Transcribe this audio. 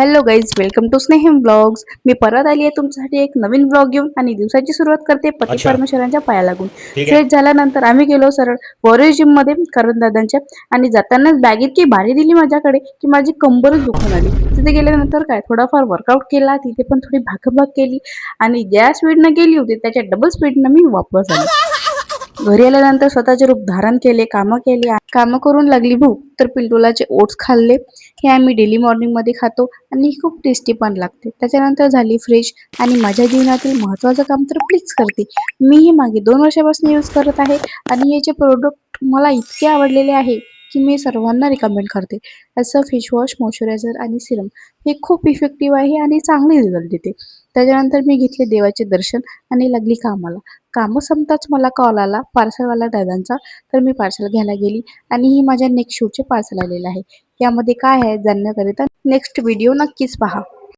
Hello guys, welcome to Sneham blogs. मी परत आली आहे तुमच्यासाठी एक नवीन ब्लॉग घेऊन आणि दिवसाची सुरुवात करते पती अच्छा. परमेश्वरांच्या पाया लागून. ठीक आहे. फ्रेश झाल्यानंतर आम्ही गेलो सरळ वॉरियर जिम मध्ये करण दादांच्या आणि जातानाच बॅगेत की भारी दिली माझ्याकडे की माझी कंबरच दुखून आली. तिथे गेल्यानंतर काय थोडाफार वर्कआउट केला, तिथे पण थोडी भागभाग केली आणि ज्या स्पीडनं गेली होती त्याच्या डबल स्पीडनं मी वापस आली. घरी आल्यानंतर स्वतःचे रूप धारण केले, कामं केली, कामं करून लागली भूक तर पिंटूलाचे ओट्स खाल्ले. हे आम्ही डेली मॉर्निंग मध्ये खातो आणि खूप टेस्टी पण लागते. त्याच्यानंतर झाली फ्रेश आणि माझ्या जीवनातील महत्त्वाचं काम तर प्लीज करते. मी हे मागे 2 वर्षापासून यूज करत आहे आणि याचे प्रोडक्ट मला इतके आवडलेले आहे की मी सर्वांना रिकमेंड करते. असं फेस वॉश, मॉइश्चरायझर आणि सिरम हे खूप इफेक्टिव्ह आहे आणि चांगले रिझल्ट देते. त्याच्यानंतर मी घेतले देवाचे दर्शन आणि लागली कामाला. कामं संपताच मला कॉल आला पार्सलवाला दादांचा. तर मी पार्सल घ्यायला गेली आणि ही माझ्या नेक्स्ट शूटचे पार्सल आलेलं आहे. यामध्ये काय आहे जाणण्याकरिता नेक्स्ट व्हिडिओ नक्कीच पहा.